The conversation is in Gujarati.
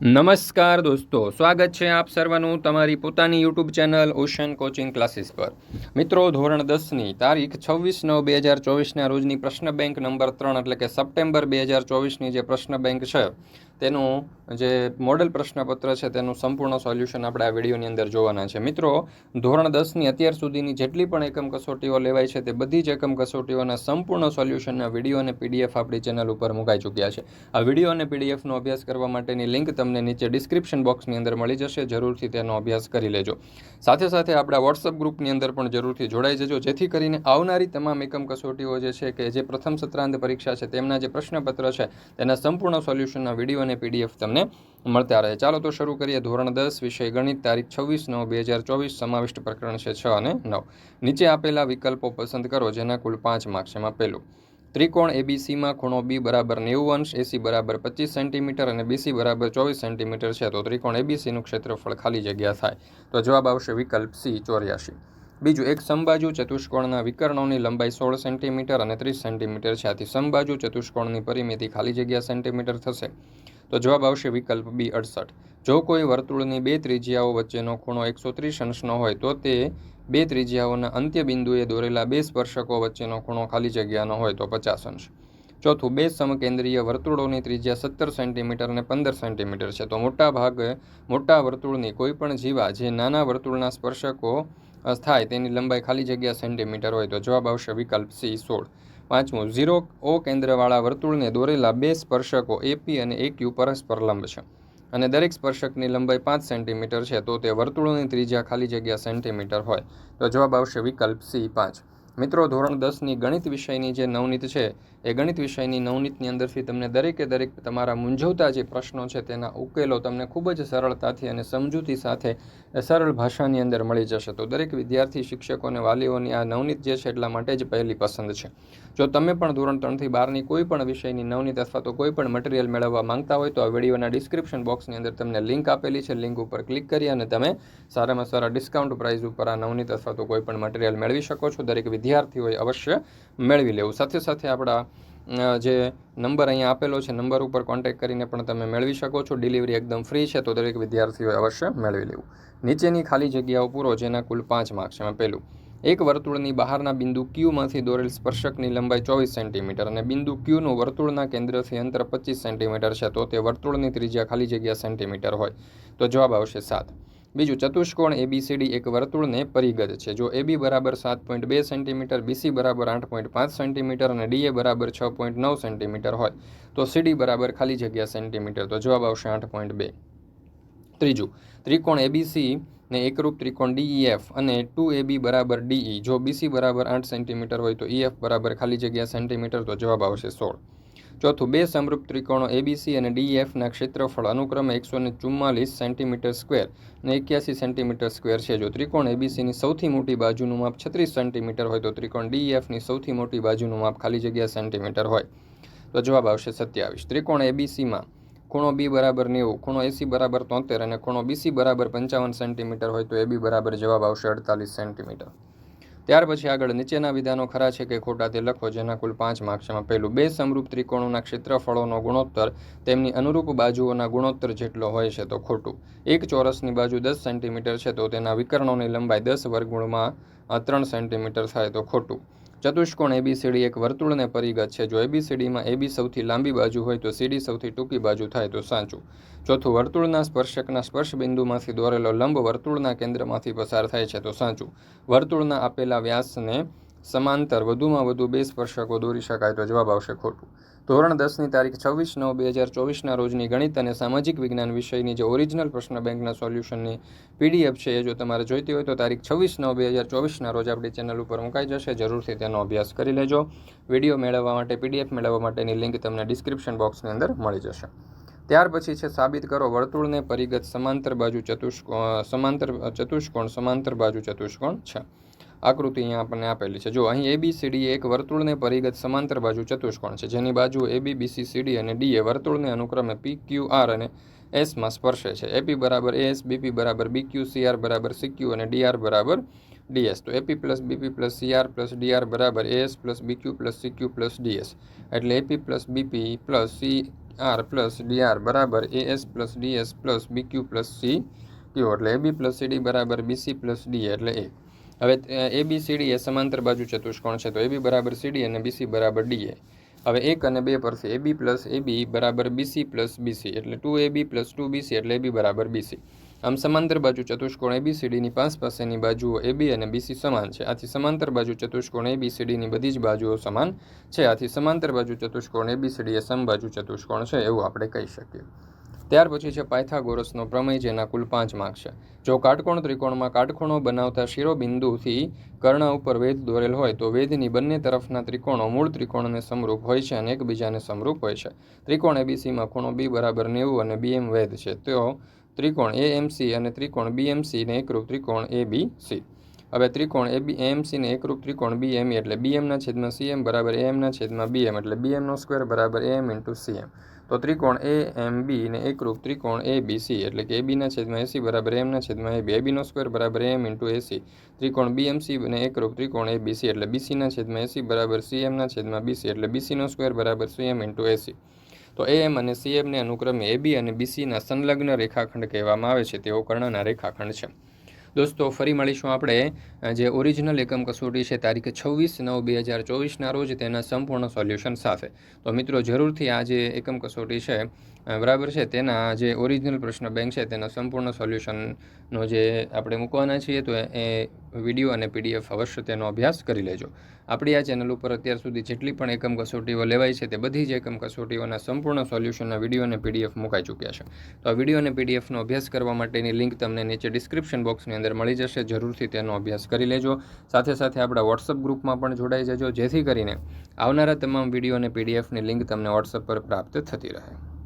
નમસ્કાર દોસ્તો, સ્વાગત છે આપ સર્વનું તમારી પોતાની YouTube channel ocean coaching classes પર. મિત્રો, ધોરણ 10ની તારીખ 26/9/2024ના રોજની પ્રશ્ન બેંક નંબર 3 એટલે કે સપ્ટેમ્બર 2024ની જે પ્રશ્ન બેંક છે તેનું જે મોડેલ પ્રશ્નપત્ર છે તેનું સંપૂર્ણ સોલ્યુશન આપણે આ વિડીયોની અંદર જોવાના છે. મિત્રો, ધોરણ 10ની અત્યાર સુધીની જેટલી પણ એકમ કસોટીઓ લેવાય છે તે બધી જ એકમ કસોટીઓના સંપૂર્ણ સોલ્યુશનના વિડીયો અને પીડીએફ આપણી ચેનલ ઉપર મુકાઈ ચૂક્યા છે. આ વિડીયો અને પીડીએફનો અભ્યાસ કરવા માટેની લિંક તમને નીચે ડિસ્ક્રિપ્શન બોક્સની અંદર મળી જશે. જરૂરથી તેનો અભ્યાસ કરી લેજો. સાથે સાથે આપણા વોટ્સઅપ ગ્રુપની અંદર પણ જરૂરથી જોડાઈ જજો, જેથી કરીને આવનારી તમામ એકમ કસોટીઓ જે છે કે જે પ્રથમ સત્રાંત પરીક્ષા છે તેમના જે પ્રશ્નપત્ર છે તેના સંપૂર્ણ સોલ્યુશનના વિડીયો અને પીડીએફ તમને મળતા રહે. ચાલો તો શરૂ કરીએ. ધોરણ 10 વિષય ગણિત, તારીખ 26/9/2024, સમાવિષ્ટ પ્રકરણ છે 6 અને 9. નીચે આપેલા વિકલ્પો પસંદ કરો જેના કુલ 5 માર્ક્સ. એમાં પહેલું, ત્રિકોણ એબીસીમાં ખૂણો બી બરાબર 90 અંશ, એસી બરાબર 25 સેન્ટીમીટર અને બીસી બરાબર 24 સેન્ટીમીટર છે, તો ત્રિકોણ એબીસીનું ક્ષેત્રફળ ખાલી જગ્યા થાય. તો જવાબ આવશે વિકલ્પ સી 84. બીજું, એક સમબાજુ ચતુષ્કોણના વિકર્ણોની લંબાઈ 16 સેન્ટીમીટર અને 30 સેન્ટીમીટર છે, આથી સમબાજુ ચતુષ્કોણની પરિમિતિ ખાલી જગ્યા સેન્ટીમીટર થશે. તો જવાબ આવશે વિકલ્પ બી 68. જો કોઈ વર્તુળની બે ત્રિજ્યાઓ વચ્ચેનો ખૂણો 130 અંશનો હોય તો તે બે ત્રિજ્યાઓના અંત્યબિંદુએ દોરેલા બે સ્પર્શકો વચ્ચેનો ખૂણો ખાલી જગ્યાનો હોય તો 50 અંશ. ચોથું, બે સમકેન્દ્રીય વર્તુળોની ત્રિજ્યા 17 સેન્ટીમીટર અને 15 સેન્ટીમીટર છે, તો મોટા વર્તુળની કોઈપણ જીવા જે નાના વર્તુળના સ્પર્શકો થાય તેની લંબાઈ ખાલી જગ્યા સેન્ટીમીટર હોય તો જવાબ આવશે વિકલ્પ સી 16. પાંચમું, 0 ઓ કેન્દ્રવાળા વર્તુળને દોરેલા બે સ્પર્શકો એપી અને એક્યુ પરસ્પર લંબ છે અને દરેક સ્પર્શકની લંબાઈ 5 સેન્ટીમીટર છે, તો તે વર્તુળની ત્રિજ્યા ખાલી જગ્યા સેન્ટીમીટર હોય તો જવાબ આવશે વિકલ્પ સી 5. મિત્રો, ધોરણ 10ની ગણિત વિષયની જે નવનીત છે એ ગણિત વિષયની નવનીતની અંદરથી તમને દરેકે દરેક તમારા મૂંઝવતા જે પ્રશ્નો છે તેના ઉકેલો તમને ખૂબ જ સરળતાથી અને સમજૂતી સાથે સરળ ભાષાની અંદર મળી જશે. તો દરેક વિદ્યાર્થી, શિક્ષકો અને વાલીઓની આ નવનીત જે છે એટલા માટે જ પહેલી પસંદ છે. જો તમે પણ ધોરણ 3થી 12ની કોઈ પણ વિષયની નવનીત અથવા તો કોઈ પણ મટીરિયલ મેળવવા માંગતા હોય તો આ વિડીયોના ડિસ્ક્રિપ્શન બોક્સની અંદર તમને લિંક આપેલી છે. લિંક ઉપર ક્લિક કરી અને તમે સારામાં સારા ડિસ્કાઉન્ટ પ્રાઇસ ઉપર આ નવનીત અથવા તો કોઈ પણ મટીરિયલ મેળવી શકો છો. દરેક વિદ્યાર્થીઓએ અવશ્ય મેળવી લેવું. સાથે સાથે આપણા જે નંબર અહીંયા આપેલો છે નંબર ઉપર કોન્ટેક્ટ કરીને પણ તમે મેળવી શકો છો. ડિલિવરી એકદમ ફ્રી છે, તો દરેક વિદ્યાર્થીઓએ અવશ્ય મેળવી લેવું. નીચેની ખાલી જગ્યાઓ પૂરો જેના કુલ 5 માર્ક્સ. એમાં પહેલું, એક વર્તુળની બહારના બિંદુ ક્યુમાંથી દોરેલ સ્પર્શકની લંબાઈ 24 સેન્ટીમીટર અને બિંદુ ક્યુનું વર્તુળના કેન્દ્રથી અંતર 25 સેન્ટીમીટર છે, તો તે વર્તુળની ત્રિજ્યા ખાલી જગ્યા સેન્ટીમીટર હોય તો જવાબ આવશે 7. બીજું, ચતુષ્કોણ એબીસીડી એક વર્તુળને પરિગત છે. જો એબી બરાબર 7.2 સેન્ટીમીટર, બીસી બરાબર 8.5 સેન્ટીમીટર અને ડીએ બરાબર 6.9 સેન્ટીમીટર હોય તો સીડી બરાબર ખાલી જગ્યા સેન્ટીમીટર, તો જવાબ આવશે 8.2. ત્રીજું, ત્રિકોણ એબીસી ને એકરૂપ ત્રિકોણ ડીઈએફ અને 2AB બરાબર ડીઈ, જો બીસી બરાબર 8 સેન્ટીમીટર હોય તો ઈએફ બરાબર ખાલી જગ્યા સેન્ટીમીટર, તો જવાબ આવશે 16. ચોથું, બે સમરૂપ ત્રિકોણો એબીસી અને ડીઈએફના ક્ષેત્રફળ અનુક્રમે 144 સેન્ટીમીટર સ્ક્વેર અને 81 સેન્ટીમીટર સ્ક્વેર છે. જો ત્રિકોણ એબીસીની સૌથી મોટી બાજુનું માપ 36 સેન્ટીમીટર હોય તો ત્રિકોણ ડીઈએફની સૌથી મોટી બાજુનું માપ ખાલી જગ્યા સેન્ટીમીટર હોય તો જવાબ આવશે 27. ત્રિકોણ એબીસીમાં ખૂણો બી બરાબર 90, ખૂણો એસી બરાબર 73 અને ખૂણો બીસી બરાબર 55 સેન્ટીમીટર હોય તો એબી બરાબર જવાબ આવશે 48 સેન્ટીમીટર. ત્યાર પછી આગળ નીચેના વિધાનો ખરા છે કે ખોટા તે લખો જેના કુલ 5 માર્ક્સ. એમાં પહેલું, બે સમરૂપ ત્રિકોણોના ક્ષેત્રફળોનો ગુણોત્તર તેમની અનુરૂપ બાજુઓના ગુણોત્તર જેટલો હોય છે, તો ખોટું. એક ચોરસની બાજુ 10 સેન્ટીમીટર છે તો તેના વિકર્ણોની લંબાઈ 10 વર્ગમૂળમાં 3 સેન્ટીમીટર થાય તો ખોટું. ચતુષ્કોણ એબીસીડી એક વર્તુળને પરિગત છે. જો એબીસીડીમાં એબી સૌથી લાંબી બાજુ હોય તો સીડી સૌથી ટૂંકી બાજુ થાય તો સાચું. ચોથું, વર્તુળના સ્પર્શકના સ્પર્શ બિંદુમાંથી દોરેલો લંબ વર્તુળના કેન્દ્રમાંથી પસાર થાય છે તો સાચું. વર્તુળના આપેલા વ્યાસને સમાંતર વધુમાં વધુ બે સ્પર્શકો દોરી શકાય તો જવાબ આવશે ખોટું. ધોરણ 10ની તારીખ 26/9/2024ના રોજની ગણિત અને સામાજિક વિજ્ઞાન વિષયની જે ઓરિજિનલ પ્રશ્ન બેંકના સોલ્યુશનની પીડીએફ છે એ જો તમારે જોઈતી હોય તો તારીખ 26/9/2024ના રોજ આપણી ચેનલ ઉપર મુકાઈ જશે. જરૂરથી તેનો અભ્યાસ કરી લેજો. વિડીયો મેળવવા માટે, પીડીએફ મેળવવા માટેની લિંક તમને ડિસ્ક્રિપ્શન બોક્સની અંદર મળી જશે. ત્યાર પછી છે સાબિત કરો વર્તુળને પરિગત સમાંતર બાજુ ચતુષ્કોણ સમાંતર બાજુ ચતુષ્કોણ છે. આકૃતિ અહીંયા આપણને આપેલી છે. જો અહીં એબીસીડી એક વર્તુળને પરિગત સમાંતર બાજુ ચતુષ્કોણ છે જેની બાજુ એબી, બીસી, સીડી અને ડીએ વર્તુળને અનુક્રમે પી, ક્યુ, આર અને એસમાં સ્પર્શે છે. એપી બરાબર એસ, બીપી બરાબર બીક્યુ, સીઆર બરાબર સીક્યુ અને ડીઆર બરાબર ડીએસ. તો AP plus BP plus CR plus DR બરાબર S plus BQ plus CQ plus DS. એટલે AP plus BP plus R plus D R બરાબર A S plus D S plus B Q plus C Q, એટલે A B plus C D બરાબર બી સી પ્લસ ડી એટલે એ. હવે એ બી સી ડી એ સમાંતર બાજુ ચતુષ્કોણ છે, તો એ બી બરાબર સી ડી અને બીસી બરાબર ડી એ. હવે 1 અને 2 પરથી એ બી પ્લસ એ બી બરાબર બીસી પ્લસ બીસી, એટલે 2AB પ્લસ 2BC એટલે એ બી બરાબર બીસી. આમ સમાંતર બાજુ ચતુષ્કોણ ABCDની પાસેની બાજુઓ AB અને BC સમાન છે. આથી સમાંતર બાજુ ચતુષ્કોણ ABCDની બધી જ બાજુઓ સમાન છે. આથી સમાંતર બાજુ ચતુષ્કોણ ABCD એ સમબાજુ ચતુષ્કોણ છે એવું આપણે કહી શકીએ. ત્યાર પછી છે પાયથાગોરસનો પ્રમેય, જેના કુલ 5 માર્ક છે. જો કાટકોણ ત્રિકોણમાં કાટખૂણો બનાવતા શિરોબિંદુથી કર્ણ ઉપર વેધ દોરેલ હોય તો વેધની બંને તરફના ત્રિકોણો મૂળ ત્રિકોણને સમરૂપ હોય છે અને એકબીજાને સમરૂપ હોય છે. ત્રિકોણ ABCમાં ખૂણો B બરાબર 90 અને BM વેધ છે, તો ત્રિકોણ AMC અને ત્રિકોણ BMCને એકરૂપ ત્રિકોણ ABC. હવે ત્રિકોણ AMCને એકરૂપ ત્રિકોણ BME એટલે BM/CM બરાબર AM/BM એટલે BM² બરાબર AM × CM. તો ત્રિકોણ AMB ને એકરૂપ ત્રિકોણ ABC એટલે કે AB/AC બરાબર AM/AB, AB² બરાબર AM × AC. ત્રિકોણ BMC ને એકરૂપ ત્રિકોણ ABC એટલે BC/AC બરાબર CM/BC એટલે BC² બરાબર CM × AC. તો AM અને CMને અનુક્રમે AB અને BCના સંલગ્ન રેખાખંડ કહેવામાં આવે છે. તેઓ કર્ણના રેખાખંડ છે. દોસ્તો, ફરી મળીશું આપણે જે ઓરિજિનલ એકમ કસોટી છે તારીખ 26/9/2024ના રોજ તેના સંપૂર્ણ સોલ્યુશન સાથે. તો મિત્રો, જરૂરથી આ જે એકમ કસોટી છે બરાબર છે, તેના જે ઓરિજિનલ પ્રશ્ન બેંક છે તેના સંપૂર્ણ સોલ્યુશનનો જે આપણે મૂકવાના છીએ, તો એ વિડીયો અને PDF અવશ્ય તેનો અભ્યાસ કરી લેજો. આપણી આ ચેનલ ઉપર અત્યાર સુધી જેટલી પણ એકમ કસોટીઓ લેવાય છે તે બધી જ એકમ કસોટીઓના સંપૂર્ણ સોલ્યુશનના વિડીયો અને PDF મુકાઈ ચૂક્યા છે. તો આ વિડીયો અને PDFનો અભ્યાસ કરવા માટેની લિંક તમને નીચે ડિસ્ક્રિપ્શન બોક્સની અંદર મળી જશે. જરૂરથી તેનો અભ્યાસ કરી લેજો. સાથે સાથે આપણા વોટ્સઅપ ગ્રુપમાં પણ જોડાઈ જજો, જેથી કરીને આવનારા તમામ વિડીયો અને PDFની લિંક તમને વોટ્સઅપ પર પ્રાપ્ત થતી રહે.